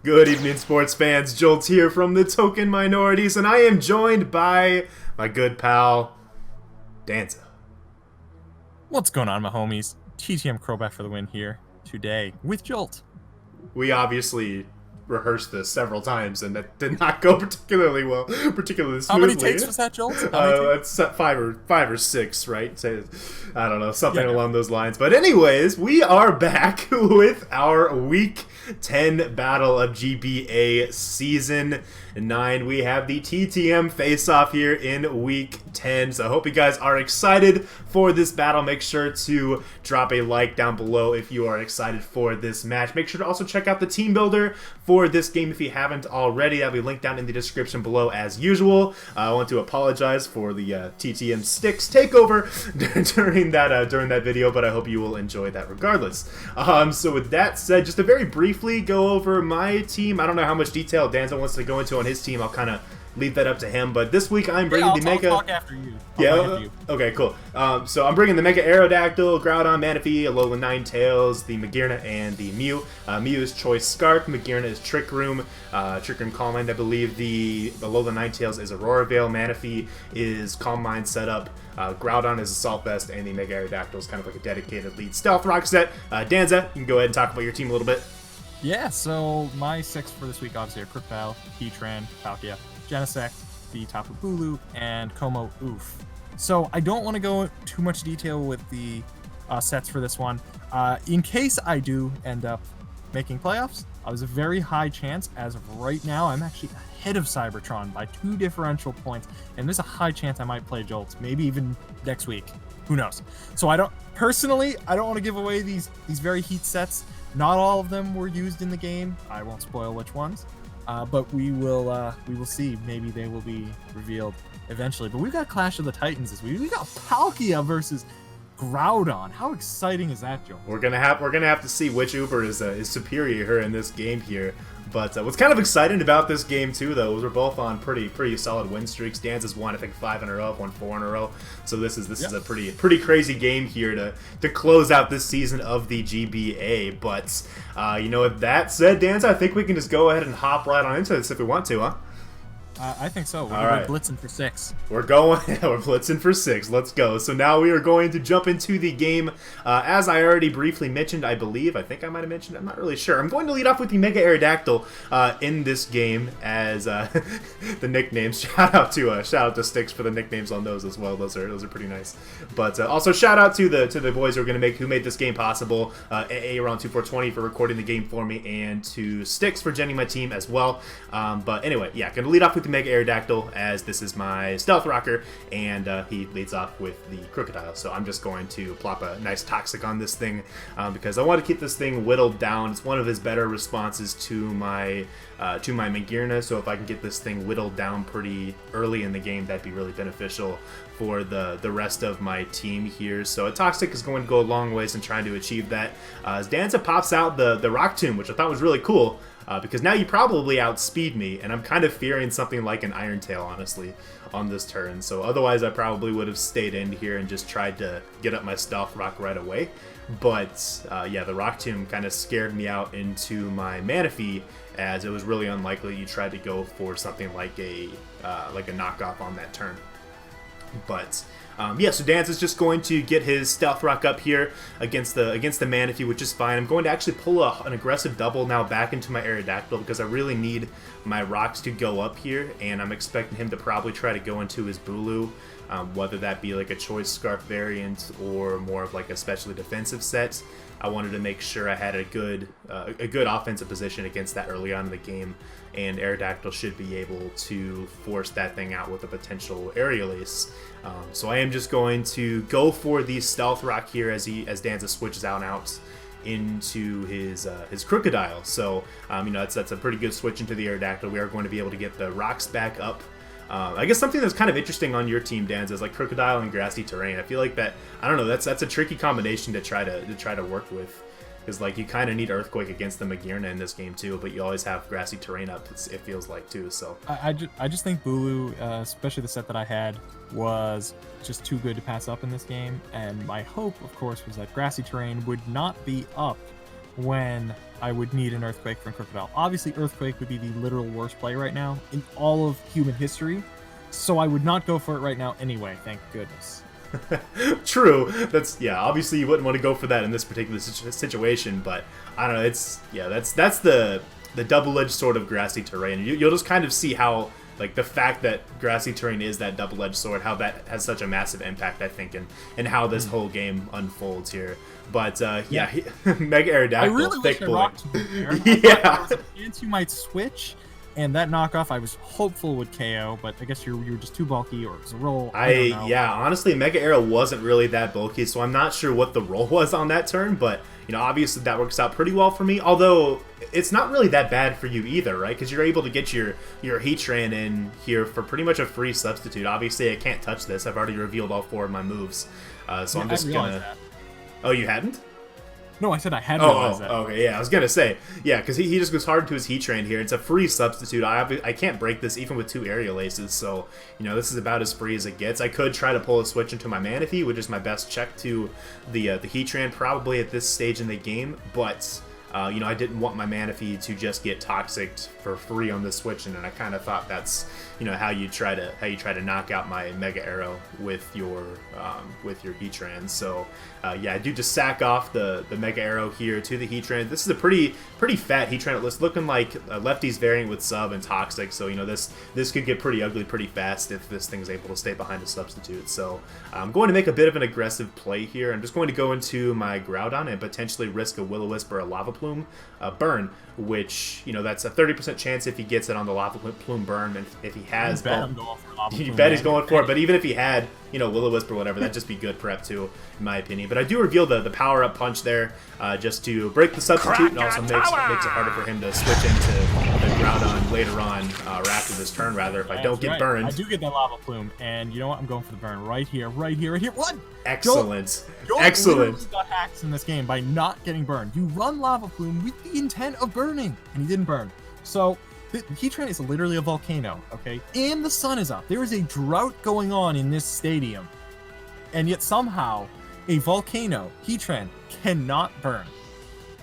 Good evening, sports fans. Jolt here from the Token Minorities, and I am joined by my good pal, Danza. What's going on, my homies? TTM Crowback for the win here today with Jolt. We obviously rehearsed this several times, and that did not go particularly well, particularly smoothly. How many takes was that, Jolt? It's five or six, right? I don't know, something along those lines. But anyways, we are back with our Week 10 Battle of GBA Season 9. We have the TTM face-off here in Week 10. So I hope you guys are excited for this battle. Make sure to drop a like down below if you are excited for this match. Make sure to also check out the team builder for this game if you haven't already. That'll be linked down in the description below as usual. I want to apologize for the TTM Sticks takeover during that video, but I hope you will enjoy that regardless. So with that said, just to very briefly go over my team. I don't know how much detail Danza wants to go into on his team. I'll kind of leave that up to him. But this week I'm bringing the Mega. I'll talk after you. Okay, cool. So I'm bringing the Mega Aerodactyl, Groudon, Manaphy, Alolan Ninetales, the Magearna, and the Mew. Mew is Choice Scarf. Magearna is Trick Room. Trick Room Calm Mind, I believe. The Alolan Ninetales is Aurora Veil. Manaphy is Calm Mind setup. Groudon is Assault Vest, and the Mega Aerodactyl is kind of like a dedicated lead Stealth Rock set. Danza, you can go ahead and talk about your team a little bit. Yeah, so my six for this week obviously are Krookodile, Heatran, Palkia, Genesect, the Tapu Bulu, and Como Oof. So I don't want to go too much detail with the sets for this one. In case I do end up making playoffs, I was a very high chance. As of right now, I'm actually ahead of Cybertron by 2 differential points, and there's a high chance I might play Jolts, maybe even next week. Who knows? So I don't want to give away these very heat sets. Not all of them were used in the game. I won't spoil which ones, but we will see. Maybe they will be revealed eventually. But we've got Clash of the Titans this week. We got Palkia versus Groudon. How exciting is that, Joe? We're gonna have to see which Uber is superior here in this game here. But what's kind of exciting about this game too, though, is we're both on pretty solid win streaks. Danza's won, I think, 5 in a row, won 4 in a row. So this is a pretty crazy game here to close out this season of the GBA. But with that said, Danza, I think we can just go ahead and hop right on into this if we want to, huh? I think so. We're blitzing for 6. We're blitzing for 6. Let's go. So now we are going to jump into the game. As I already briefly mentioned, I think I might have mentioned, I'm not really sure. I'm going to lead off with the Mega Aerodactyl in this game as the nicknames. Shout out to Sticks for the nicknames on those as well. Those are pretty nice. But also shout out to the boys who made this game possible. Around2420 for recording the game for me, and to Sticks for genning my team as well. But anyway, yeah, going to lead off with the Mega Aerodactyl, as this is my Stealth Rocker, and he leads off with the Krookodile. So I'm just going to plop a nice Toxic on this thing because I want to keep this thing whittled down. It's one of his better responses to my Magearna, so if I can get this thing whittled down pretty early in the game, that'd be really beneficial for the rest of my team here. So a Toxic is going to go a long ways in trying to achieve that. As Danza pops out the Rock Tomb, which I thought was really cool. Because now you probably outspeed me, and I'm kind of fearing something like an Iron Tail, honestly, on this turn. So otherwise, I probably would have stayed in here and just tried to get up my Stealth Rock right away. But yeah, the Rock Tomb kind of scared me out into my Manaphy, as it was really unlikely you tried to go for something like a knockoff on that turn. But yeah, so Danza's just going to get his Stealth Rock up here against the Manaphy, which is fine. I'm going to actually pull an aggressive double now back into my Aerodactyl because I really need my rocks to go up here, and I'm expecting him to probably try to go into his Bulu, whether that be like a Choice Scarf variant or more of like a specially defensive set. I wanted to make sure I had a good offensive position against that early on in the game, and Aerodactyl should be able to force that thing out with a potential Aerial Ace. So I am just going to go for the Stealth Rock here as Danza switches out into his Krookodile. So that's a pretty good switch into the Aerodactyl. We are going to be able to get the rocks back up. I guess something that's kind of interesting on your team, Danza, is like Krookodile and Grassy Terrain. I feel like that, I don't know, that's a tricky combination to try to work with. Because like you kind of need Earthquake against the Magearna in this game too, but you always have Grassy Terrain up, it feels like too. So I just think Bulu, especially the set that I had, was just too good to pass up in this game. And my hope, of course, was that Grassy Terrain would not be up when I would need an Earthquake from Crocodile. Obviously, Earthquake would be the literal worst play right now in all of human history, so I would not go for it right now anyway, thank goodness. True. Obviously you wouldn't want to go for that in this particular situation, but I don't know. That's the double-edged sword of grassy terrain. You'll just kind of see how, like, the fact that grassy terrain is that double-edged sword, how that has such a massive impact, I think, and how this whole game unfolds here. But Mega Aerodactyl, I really thick wish I boy. rocked there. Yeah. There was a chance you might switch, and that knockoff I was hopeful would KO, but I guess you were just too bulky, or it was a roll. I don't know. Yeah, honestly, Mega Arrow wasn't really that bulky, so I'm not sure what the roll was on that turn, but, you know, obviously that works out pretty well for me, although it's not really that bad for you either, right? Because you're able to get your Heatran in here for pretty much a free substitute. Obviously, I can't touch this. I've already revealed all 4 of my moves, so I'm just gonna... That. Oh, you hadn't? No, I said I had realized that. Okay, yeah, I was gonna say, yeah, because he just goes hard to his Heatran here. It's a free substitute. I can't break this even with 2 aerial aces, so, you know, this is about as free as it gets. I could try to pull a switch into my Manaphy, which is my best check to the Heatran probably at this stage in the game, but... you know, I didn't want my Manaphy to just get toxic for free on this switch, and I kind of thought that's, you know, how you try to knock out my Mega Arrow with your Heatran. So yeah, I do just sack off the Mega Arrow here to the Heatran. This is a pretty fat Heatran. It's looking like a Lefty's variant with sub and toxic. So, you know, this could get pretty ugly pretty fast if this thing's able to stay behind a substitute. So I'm going to make a bit of an aggressive play here. I'm just going to go into my Groudon and potentially risk a Will-O-Wisp or a Lava Plume burn, which, you know, that's a 30% chance if he gets it on the Lava Plume burn, and if he has, you bet he's going for it. But even if he had, you know, Will-O-Wisp or whatever, that'd just be good prep too, in my opinion. But I do reveal the power-up punch there, just to break the substitute, and also makes it harder for him to switch into the Groudon later on, or after this turn, rather, if I don't get burned. I do get that Lava Plume, and you know what? I'm going for the burn right here. What? Excellent. Jolt Excellent. got hacks in this game by not getting burned. You run Lava Plume with the intent of burning, and he didn't burn. So, Heatran is literally a volcano, okay? And the sun is up. There is a drought going on in this stadium. And yet somehow, a volcano, Heatran, cannot burn.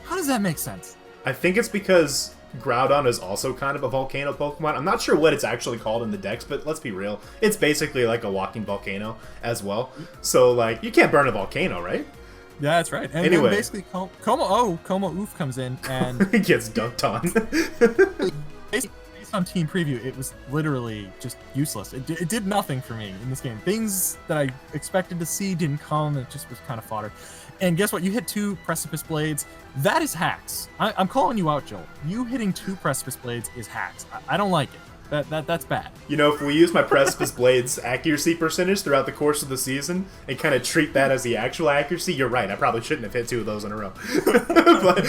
How does that make sense? I think it's because Groudon is also kind of a volcano Pokemon. I'm not sure what it's actually called in the dex, but let's be real. It's basically like a walking volcano as well. So, like, you can't burn a volcano, right? Yeah, that's right. And anyway, then basically, Como Oof comes in and... he gets dunked on. Based on Team Preview, it was literally just useless. It did nothing for me in this game. Things that I expected to see didn't come. It just was kind of fodder. And guess what? You hit 2 Precipice Blades. That is hacks. I'm calling you out, Joel. You hitting 2 Precipice Blades is hacks. I don't like it. That's bad. You know, if we use my Precipice Blades accuracy percentage throughout the course of the season and kind of treat that as the actual accuracy, you're right. I probably shouldn't have hit 2 of those in a row. But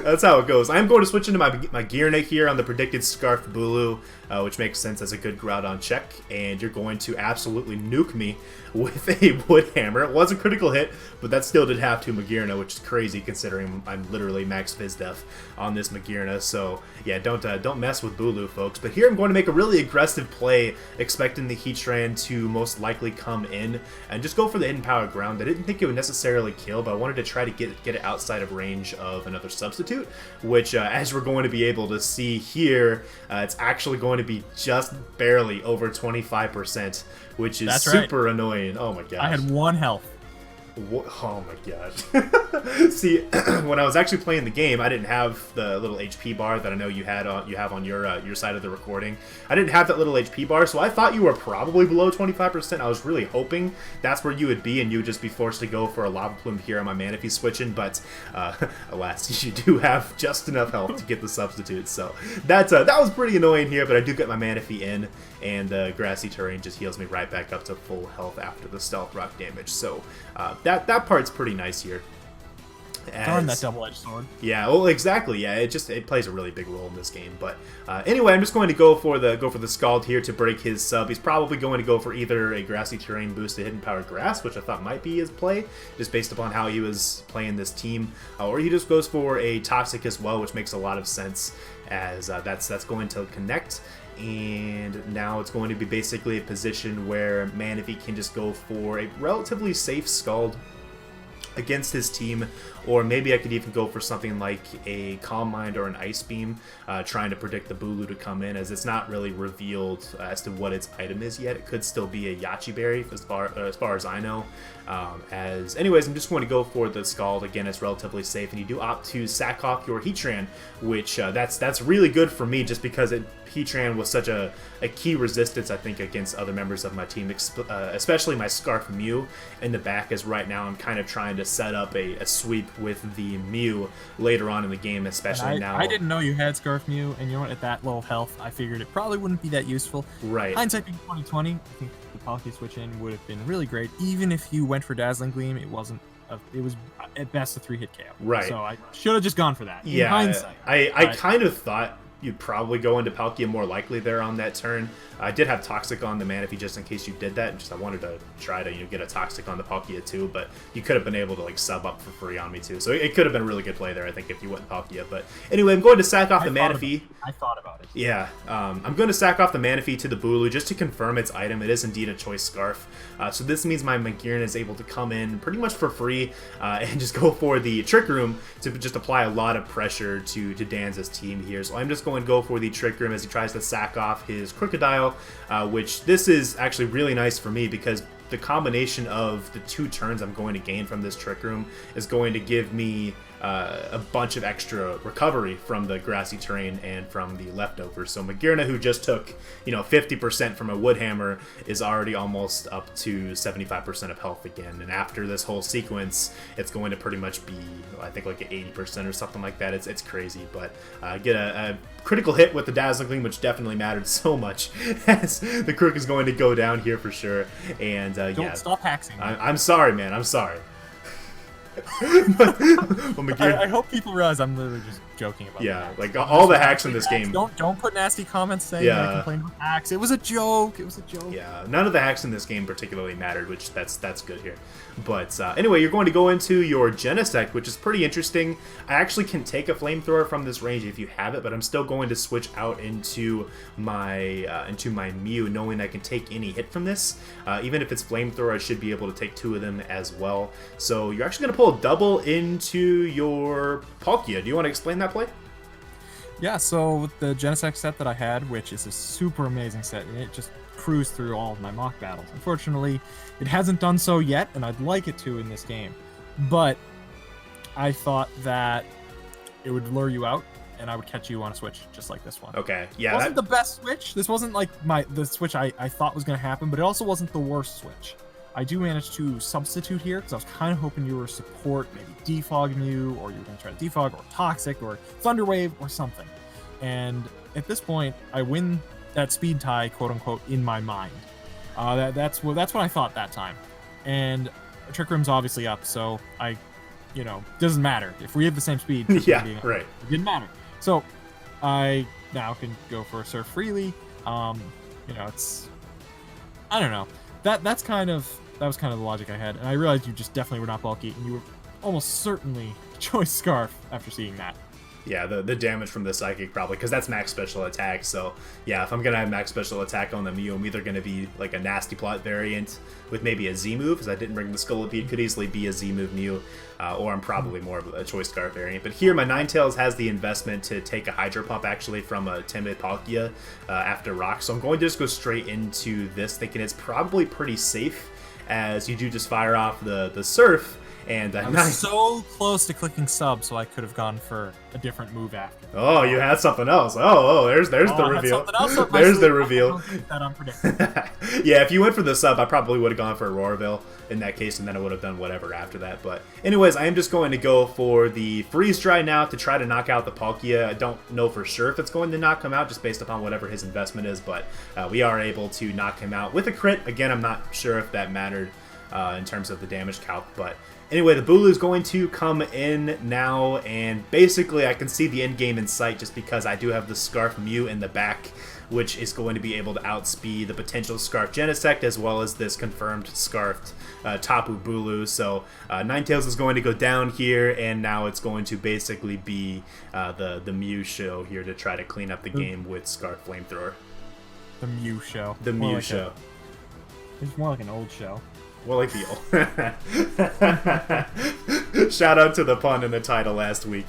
that's how it goes. I'm going to switch into my Gearnet here on the predicted Scarf Bulu, which makes sense as a good Groudon check. And you're going to absolutely nuke me with a Wood Hammer. It was a critical hit, but that still did have 2 Magearna, which is crazy considering I'm literally max Fizdef on this Magearna. So yeah, don't mess with Bulu, folks. But here I'm going to make a really aggressive play, expecting the Heatran to most likely come in and just go for the Hidden Power Ground. I didn't think it would necessarily kill, but I wanted to try to get it outside of range of another substitute, which as we're going to be able to see here, it's actually going to be just barely over 25%, which is super annoying. Oh my gosh. I had 1 health. Oh my gosh. See, when I was actually playing the game, I didn't have the little HP bar that I know you have on your side of the recording. I didn't have that little HP bar, so I thought you were probably below 25%. I was really hoping that's where you would be, and you would just be forced to go for a Lava Plume here on my Manaphy switching, but alas, you do have just enough health to get the substitute, so that was pretty annoying here, but I do get my Manaphy in, and Grassy Terrain just heals me right back up to full health after the Stealth Rock damage, so that part's pretty nice here. Darn that double-edged sword. Yeah, well, exactly. Yeah, it plays a really big role in this game. But anyway, I'm just going to go for the Scald here to break his sub. He's probably going to go for either a Grassy Terrain boosted Hidden Power Grass, which I thought might be his play, just based upon how he was playing this team, or he just goes for a Toxic as well, which makes a lot of sense, as that's going to connect. And now it's going to be basically a position where Manaphy can just go for a relatively safe Scald against his team, or maybe I could even go for something like a Calm Mind or an Ice Beam, trying to predict the Bulu to come in, as it's not really revealed as to what its item is yet. It could still be a Yachi Berry as far as I know. Anyways, I'm just going to go for the Scald. Again, it's relatively safe, and you do opt to sack off your Heatran, which that's really good for me, just because Heatran was such a key resistance, I think, against other members of my team, especially my Scarf Mew in the back, as right now I'm kind of trying to set up a sweep with the Mew later on in the game, especially now. I didn't know you had Scarf Mew, and you know what, at that low health, I figured it probably wouldn't be that useful. Right. Hindsight being 2020, I think the Palkia switch in would have been really great. Even if you went for Dazzling Gleam, it was at best a 3-hit KO. Right. So I should have just gone for that. Yeah, in hindsight. I kind of thought you'd probably go into Palkia more likely there on that turn. I did have Toxic on the Manaphy just in case you did that. I wanted to try to get a Toxic on the Palkia too, but you could have been able to like sub up for free on me too. So it could have been a really good play there, I think, if you went Palkia. But anyway, I'm going to sack off the Manaphy. I thought about it. Yeah, I'm going to sack off the Manaphy to the Bulu just to confirm its item. It is indeed a Choice Scarf. So this means my Magearna is able to come in pretty much for free and just go for the Trick Room to just apply a lot of pressure to Danza's team here. So I'm just going to go for the Trick Room as he tries to sack off his Crocodile, which this is actually really nice for me because the combination of the 2 turns I'm going to gain from this Trick Room is going to give me a bunch of extra recovery from the grassy terrain and from the leftovers. So Magearna, who just took 50% from a Wood Hammer, is already almost up to 75% of health again. And after this whole sequence, it's going to pretty much be, I think, like 80% or something like that. It's crazy, but get a critical hit with the Dazzling Gleam, which definitely mattered so much, as the Crook is going to go down here for sure. And Don't stop hacking. I'm sorry, man. I'm sorry. I hope people realize I'm literally just joking about that. Like all the hacks in this game. Don't put nasty comments saying that I complained about hacks. It was a joke. It was a joke. Yeah, none of the hacks in this game particularly mattered, which that's good here. But anyway, you're going to go into your Genesect, which is pretty interesting. I actually can take a Flamethrower from this range if you have it, but I'm still going to switch out into my Mew, knowing I can take any hit from this. Even if it's Flamethrower, I should be able to take 2 of them as well. So you're actually going to pull a double into your Palkia. Do you want to explain that play? Yeah, so with the Genesect set that I had, which is a super amazing set, and it just cruised through all of my mock battles. Unfortunately, it hasn't done so yet, and I'd like it to in this game. But I thought that it would lure you out, and I would catch you on a switch just like this one. Okay, yeah. It wasn't the best switch. This wasn't like the switch I thought was going to happen, but it also wasn't the worst switch. I do manage to substitute here, because I was kind of hoping you were support, maybe Defog Mew, or you were going to try to Defog, or Toxic, or Thunder Wave, or something. And at this point, I win that speed tie, quote-unquote, in my mind. That's what I thought that time. And Trick Room's obviously up, so doesn't matter. If we have the same speed, yeah, right. It didn't matter. So I now can go for a Surf freely. It's... I don't know. That was kind of the logic I had, and I realized you just definitely were not bulky, and you were almost certainly Choice Scarf after seeing that. Yeah, the damage from the Psychic probably, because that's max special attack. So yeah, if I'm gonna have max special attack on the Mew, I'm either gonna be like a Nasty Plot variant with maybe a Z move, because I didn't bring the Scolipede, could easily be a Z move Mew, or I'm probably more of a Choice Scarf variant. But here, my Ninetales has the investment to take a Hydro Pump actually from a timid Palkia after Rock, so I'm going to just go straight into this, thinking it's probably pretty safe, as you do just fire off the Surf. And I was so close to clicking sub, so I could have gone for a different move after. Oh, you had something else. There's the reveal. There's the reveal. That unpredictable. Yeah, if you went for the sub, I probably would have gone for a Roarville in that case, and then I would have done whatever after that. But anyways, I am just going to go for the Freeze Dry now to try to knock out the Palkia. I don't know for sure if it's going to knock him out, just based upon whatever his investment is, but we are able to knock him out with a crit. Again, I'm not sure if that mattered in terms of the damage calc, but anyway, the Bulu is going to come in now, and basically I can see the end game in sight just because I do have the Scarf Mew in the back, which is going to be able to outspeed the potential Scarf Genesect as well as this confirmed Scarfed Tapu Bulu. So Ninetales is going to go down here, and now it's going to basically be the Mew show here to try to clean up the game with Scarf Flamethrower. The Mew show. The Mew show. It's more like an old show. Well, like the old. Shout out to the pun in the title last week.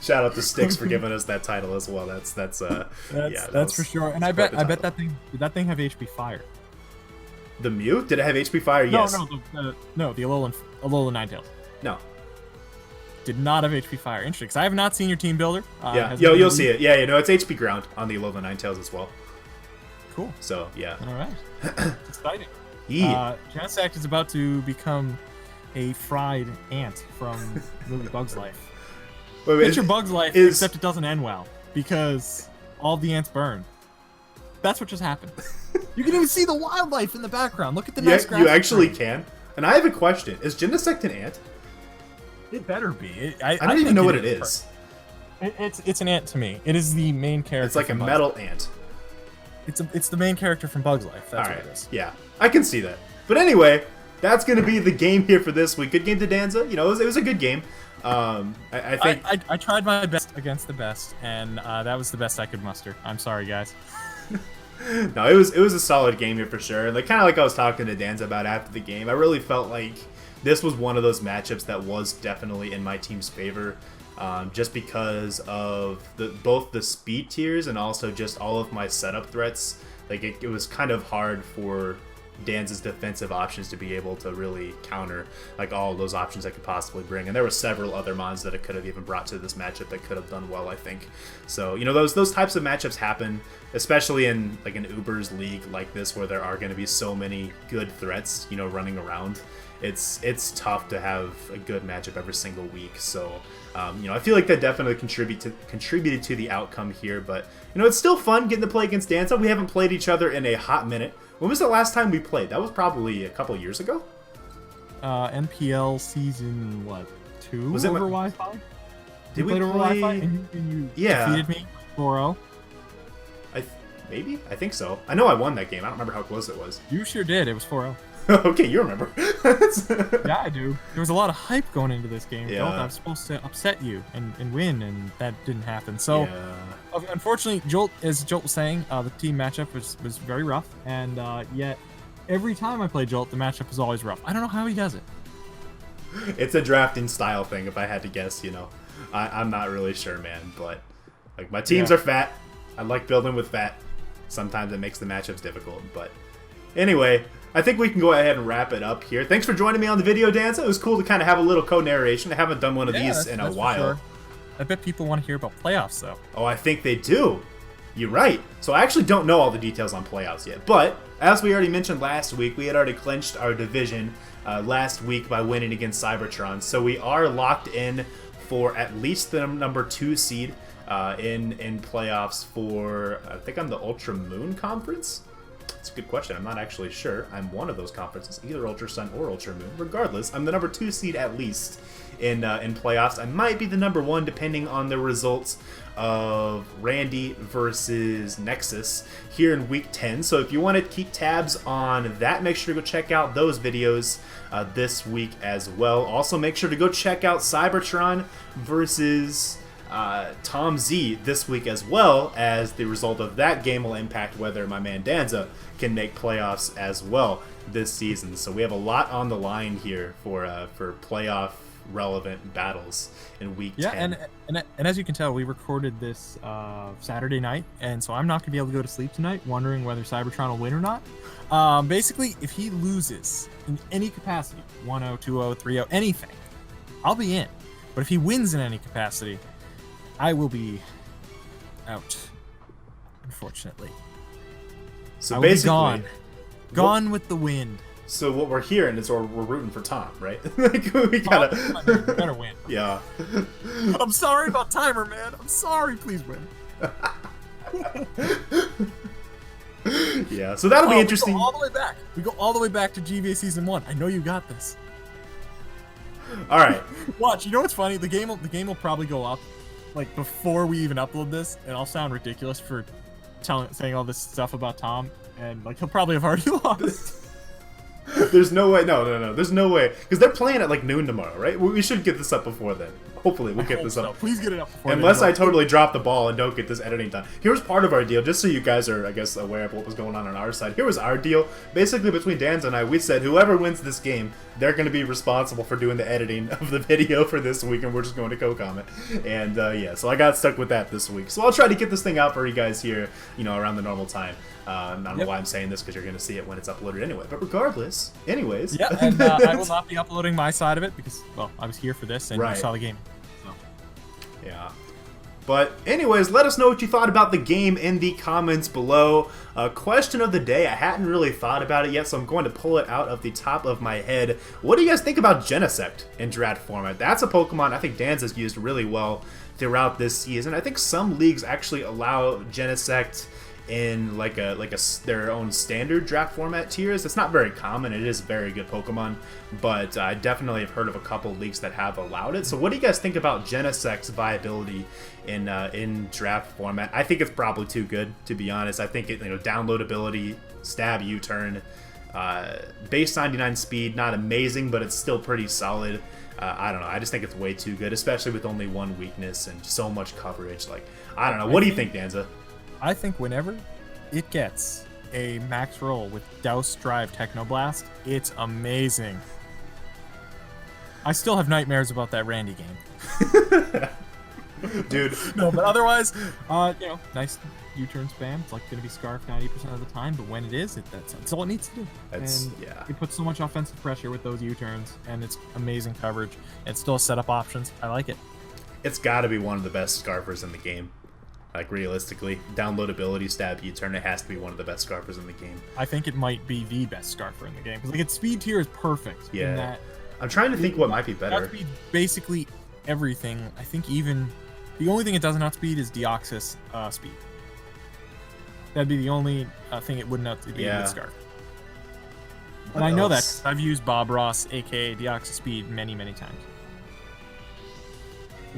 Shout out to Styx for giving us that title as well. That's for sure. And I bet that thing did that thing have HP Fire? The Mew? Did it have HP Fire? Yes. No, the Alolan Ninetales. No. Did not have HP Fire. Interesting, because I have not seen your team builder. You'll see it. Yeah, it's HP Ground on the Alolan Ninetales as well. Cool. So, yeah. All right. Exciting. Yeah. Genesect is about to become a fried ant from the movie Bug's Life. Picture Bug's Life, except it doesn't end well, because all the ants burn. That's what just happened. You can even see the wildlife in the background. Look at the nice grass. You actually can. And I have a question. Is Genesect an ant? It better be. I don't even know what it is. It's an ant to me. It is the main character. It's like a metal ant. It's the main character from Bug's Life. That's what it is. Yeah, I can see that. But anyway, that's going to be the game here for this week. Good game to Danza. You know, it was a good game. I think I tried my best against the best, and that was the best I could muster. I'm sorry, guys. No, it was a solid game here for sure. And kind of like I was talking to Danza about after the game, I really felt like this was one of those matchups that was definitely in my team's favor, just because of both the speed tiers and also just all of my setup threats. Like it was kind of hard for Danza's defensive options to be able to really counter like all those options I could possibly bring, and there were several other mons that I could have even brought to this matchup that could have done well, I think. So those types of matchups happen, especially in like an Uber's league like this, where there are going to be so many good threats running around. It's tough to have a good matchup every single week. So I feel like that definitely contributed to the outcome here. But it's still fun getting to play against Danza. We haven't played each other in a hot minute. When was the last time we played? That was probably a couple years ago. NPL season 2? Was it over Wi-Fi? Did we play over Wi-Fi? And you defeated me 4-0? Maybe? I think so. I know I won that game. I don't remember how close it was. You sure did. It was 4-0. Okay, you remember. Yeah, I do. There was a lot of hype going into this game. Yeah. I was supposed to upset you and win, and that didn't happen. So, unfortunately, Jolt, as Jolt was saying, the team matchup was very rough, and yet every time I play Jolt, the matchup is always rough. I don't know how he does it. It's a drafting style thing, if I had to guess. I'm not really sure, man. But like my teams are fat. I like building with fat. Sometimes it makes the matchups difficult, but anyway, I think we can go ahead and wrap it up here. Thanks for joining me on the video, Danza. It was cool to kind of have a little co-narration. I haven't done one of these in a while. Sure. I bet people want to hear about playoffs, though. Oh, I think they do. You're right. So I actually don't know all the details on playoffs yet. But as we already mentioned last week, we had already clinched our division last week by winning against Cybertron. So we are locked in for at least the number 2 seed in playoffs for, I think I'm the Ultra Moon Conference. It's a good question. I'm not actually sure. I'm one of those conferences, either Ultra Sun or Ultra Moon. Regardless, I'm the number 2 seed at least in playoffs. I might be the number 1 depending on the results of Randy versus Nexus here in week 10. So if you want to keep tabs on that, make sure to go check out those videos this week as well. Also, make sure to go check out Cybertron versus Tom Z this week, as well as the result of that game will impact whether my man Danza can make playoffs as well this season. So we have a lot on the line here for playoff relevant battles in week 10. And as you can tell, we recorded this Saturday night, and so I'm not gonna be able to go to sleep tonight wondering whether Cybertron will win or not. Basically, if he loses in any capacity, 1-0, 2-0, 3-0, anything, I'll be in. But if he wins in any capacity, I will be out, unfortunately. So I will basically, be gone with the wind. So what we're hearing is we're rooting for Tom, right? Like we gotta. You better win. Yeah. I'm sorry about Timer, man. I'm sorry. Please win. Yeah. So that'll be interesting. We go all the way back. We go all the way back to GBA Season 1. I know you got this. All right. Watch. You know what's funny? The game will probably go up like before we even upload this, and I'll sound ridiculous for saying all this stuff about Tom, and like he'll probably have already lost. There's no way. No. There's no way. Because they're playing at like noon tomorrow, right? We should get this up before then. Hopefully, we'll get this up. Please get it up before Unless I totally drop the ball and don't get this editing done. Here's part of our deal, just so you guys are, I guess, aware of what was going on our side. Here was our deal. Basically, between Danza and I, we said whoever wins this game, they're going to be responsible for doing the editing of the video for this week, and we're just going to co-comment. And, yeah, so I got stuck with that this week. So I'll try to get this thing out for you guys here, you know, around the normal time. I don't know why I'm saying this, because you're going to see it when it's uploaded anyway. But regardless, anyways. Yeah, and I will not be uploading my side of it, because, well, I was here for this, and you saw the game. Yeah. But anyways, let us know what you thought about the game in the comments below. Question of the day. I hadn't really thought about it yet, so I'm going to pull it out of the top of my head. What do you guys think about Genesect in draft format? That's a Pokemon I think Danza's used really well throughout this season. I think some leagues actually allow Genesect in like their own standard draft format tiers. It's not very common. It is a very good Pokemon, but I definitely have heard of a couple leagues that have allowed it. So what do you guys think about Genesect's viability in draft format? I think it's probably too good, to be honest. I think it, downloadability, stab U-turn, base 99 speed, not amazing, but it's still pretty solid. I don't know. I just think it's way too good, especially with only one weakness and so much coverage. Like, I don't know. What do you think, Danza? I think whenever it gets a max roll with Douse Drive Technoblast, it's amazing. I still have nightmares about that Randy game. Dude. No, but otherwise, nice U-turn spam. It's like going to be Scarf 90% of the time, but when it is, that's all it needs to do. It puts so much offensive pressure with those U-turns, and it's amazing coverage. It's still setup options. I like it. It's got to be one of the best Scarfers in the game. Like, realistically, downloadability, stab U-turn, it has to be one of the best Scarfers in the game. I think it might be the best Scarfer in the game, because like its speed tier is perfect. Yeah. In that I'm trying to think what might be better. Outspeed basically everything. I think even the only thing it doesn't outspeed is Deoxys speed. That'd be the only thing it wouldn't outspeed with Scarf. And I know that 'cause I've used Bob Ross, aka Deoxys speed, many times.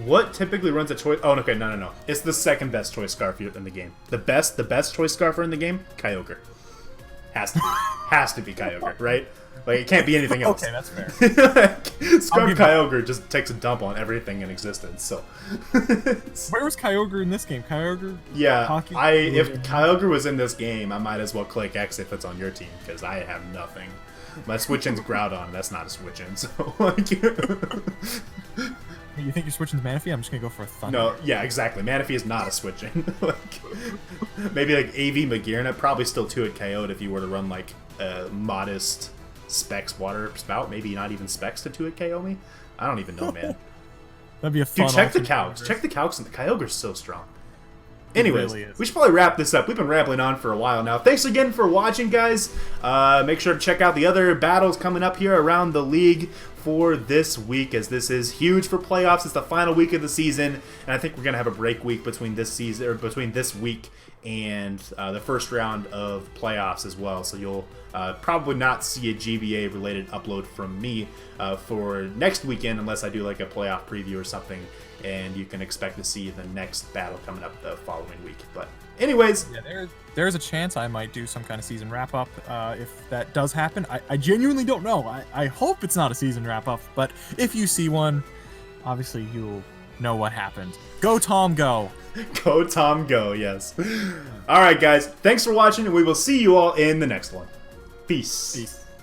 What typically runs a choice? Oh, okay, no. It's the second best choice Scarf in the game. The best choice Scarfer in the game, Kyogre. Has to be. Has to be Kyogre, right? Like, it can't be anything else. Okay, that's fair. Scarf Kyogre just takes a dump on everything in existence, so. Where was Kyogre in this game? Kyogre? Yeah, if Kyogre was in this game, I might as well click X if it's on your team, because I have nothing. My switch-in's Groudon, that's not a switch-in, so, like... You think you're switching to Manaphy? I'm just gonna go for a Thunder. No, yeah, exactly. Manaphy is not a switch-in. Maybe like AV Magearna, probably still 2-hit KO'd if you were to run like a modest Specs Water Spout. Maybe not even Specs to 2-hit KO me. I don't even know, man. That'd be a fun. Dude, check the Calcs. Check the Calcs, and the Kyogre's so strong. Anyways, we should probably wrap this up. We've been rambling on for a while now. Thanks again for watching, guys. Make sure to check out the other battles coming up here around the league for this week, as this is huge for playoffs. It's the final week of the season, and I think we're gonna have a break week between this season, or between this week and the first round of playoffs as well. So you'll probably not see a GBA related upload from me for next weekend, unless I do like a playoff preview or something. And you can expect to see the next battle coming up the following week. But anyways, yeah, there's a chance I might do some kind of season wrap up if that does happen. I genuinely don't know. I hope it's not a season wrap up, but if you see one, obviously you'll know what happened. Go Tom, go! Go Tom, go! Yes. All right, guys. Thanks for watching, and we will see you all in the next one. Peace.